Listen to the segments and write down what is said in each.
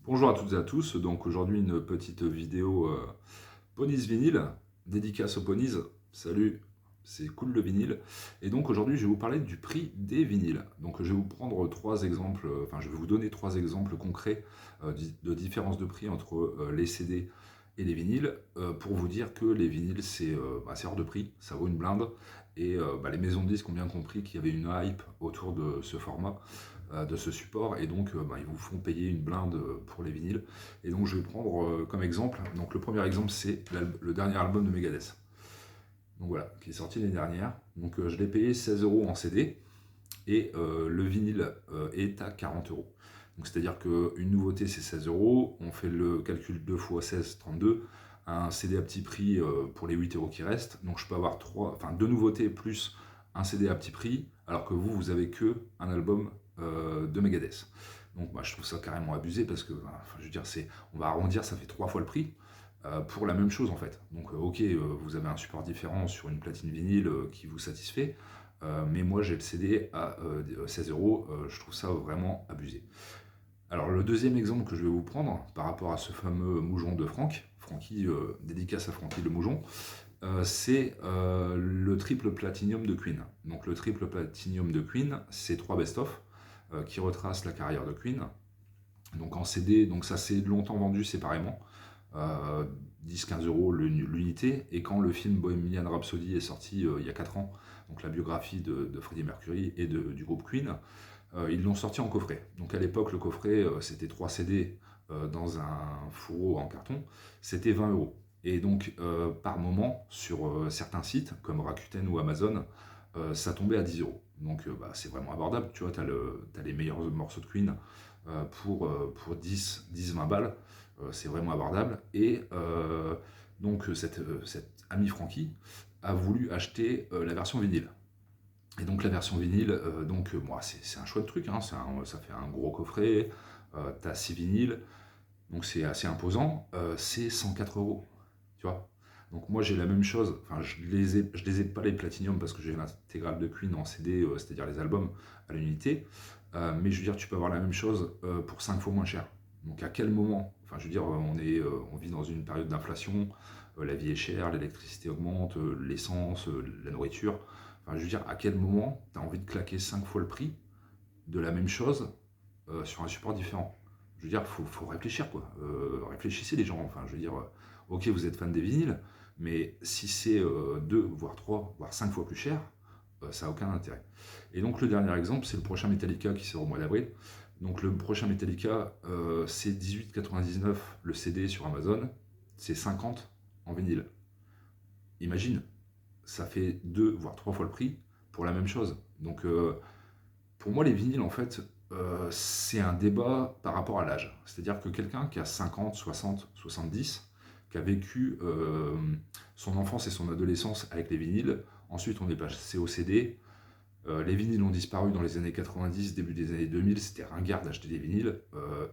Bonjour à toutes et à tous, donc aujourd'hui une petite vidéo Ponies vinyle, dédicace aux Ponies, salut, c'est cool le vinyle. Et donc aujourd'hui je vais vous parler du prix des vinyles. Donc je vais vous prendre trois exemples, enfin je vais vous donner trois exemples concrets de différence de prix entre les CD et les vinyles, pour vous dire que les vinyles c'est hors de prix, ça vaut une blinde. Et les maisons de disques ont bien compris qu'il y avait une hype autour de ce format, de ce support, et donc ils vous font payer une blinde pour les vinyles. Et donc je vais prendre comme exemple, donc le premier exemple c'est le dernier album de Megadeth, donc voilà, qui est sorti l'année dernière. Donc je l'ai payé 16 euros en CD, et le vinyle est à 40 euros. Donc c'est-à-dire qu'une nouveauté c'est 16 euros, on fait le calcul 2 fois 16, 32, un CD à petit prix pour les 8 euros qui restent, donc je peux avoir deux nouveautés plus un CD à petit prix, alors que vous avez que un album de Megadeth. Donc je trouve ça carrément abusé, parce que je veux dire, on va arrondir, ça fait 3 fois le prix pour la même chose en fait. Donc ok, vous avez un support différent sur une platine vinyle qui vous satisfait, mais moi j'ai le CD à 16 euros, je trouve ça vraiment abusé. Alors le deuxième exemple que je vais vous prendre par rapport à ce fameux moujon de Francky, dédicace à Francky le moujon, c'est le triple platinium de Queen. Donc le triple platinium de Queen, c'est 3 best-of qui retracent la carrière de Queen. Donc en CD, donc ça s'est longtemps vendu séparément, 10-15 euros l'unité. Et quand le film Bohemian Rhapsody est sorti il y a 4 ans, donc la biographie de Freddie Mercury et du groupe Queen, ils l'ont sorti en coffret. Donc à l'époque, le coffret, c'était 3 CD dans un fourreau en carton, c'était 20 euros. Et donc par moment, sur certains sites comme Rakuten ou Amazon, ça tombait à 10 euros. Donc c'est vraiment abordable, tu vois, t'as les meilleurs morceaux de Queen pour 10-20 balles, c'est vraiment abordable. Et donc cet ami Francky a voulu acheter la version vinyle. Et donc la version vinyle, moi c'est un chouette truc, hein, ça fait un gros coffret, t'as 6 vinyles, donc c'est assez imposant, c'est 104 euros, tu vois. Donc moi j'ai la même chose, enfin je les ai pas les Platinum parce que j'ai l'intégrale de Queen en CD, c'est-à-dire les albums à l'unité, mais je veux dire tu peux avoir la même chose pour 5 fois moins cher. Donc à quel moment, enfin je veux dire on vit dans une période d'inflation, la vie est chère, l'électricité augmente, l'essence, la nourriture, enfin je veux dire à quel moment tu as envie de claquer 5 fois le prix de la même chose sur un support différent. Je veux dire, faut réfléchir, quoi. Réfléchissez les gens, enfin, je veux dire, ok, vous êtes fan des vinyles, mais si c'est 2, voire 3, voire 5 fois plus cher, ça n'a aucun intérêt. Et donc le dernier exemple, c'est le prochain Metallica qui sort au mois d'avril. Donc le prochain Metallica, c'est 18,99 le CD sur Amazon, c'est 50 en vinyle. Imagine, ça fait 2, voire 3 fois le prix pour la même chose. Donc pour moi, les vinyles, en fait, c'est un débat par rapport à l'âge. C'est-à-dire que quelqu'un qui a 50, 60, 70, qui a vécu son enfance et son adolescence avec les vinyles, ensuite on est passé au CD, les vinyles ont disparu dans les années 90, début des années 2000, c'était ringard d'acheter des vinyles,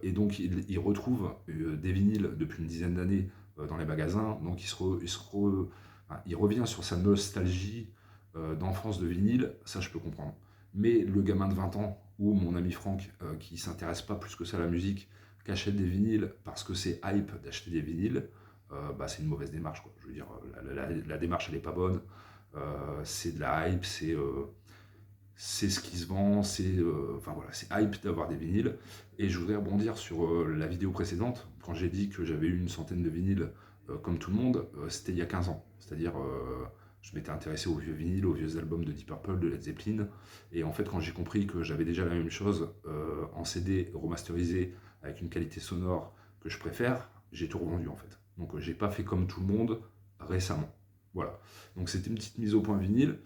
et donc il retrouve des vinyles depuis une dizaine d'années dans les magasins, donc il revient sur sa nostalgie d'enfance de vinyle, ça je peux comprendre. Mais le gamin de 20 ans, ou mon ami Franck, qui s'intéresse pas plus que ça à la musique, qui achète des vinyles parce que c'est hype d'acheter des vinyles, c'est une mauvaise démarche, quoi. Je veux dire, la démarche elle est pas bonne, c'est de la hype, c'est ce qui se vend, enfin voilà, c'est hype d'avoir des vinyles. Et je voudrais rebondir sur la vidéo précédente, quand j'ai dit que j'avais eu une centaine de vinyles comme tout le monde, c'était il y a 15 ans. C'est-à-dire, je m'étais intéressé aux vieux vinyles, aux vieux albums de Deep Purple, de Led Zeppelin. Et en fait, quand j'ai compris que j'avais déjà la même chose en CD remasterisé avec une qualité sonore que je préfère, j'ai tout revendu en fait. Donc j'ai pas fait comme tout le monde récemment. Voilà. Donc c'était une petite mise au point vinyle.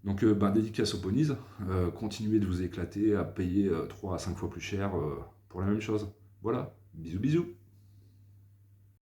Donc, dédicace aux ponies, continuez de vous éclater à payer 3 à 5 fois plus cher pour la même chose. Voilà, bisous bisous.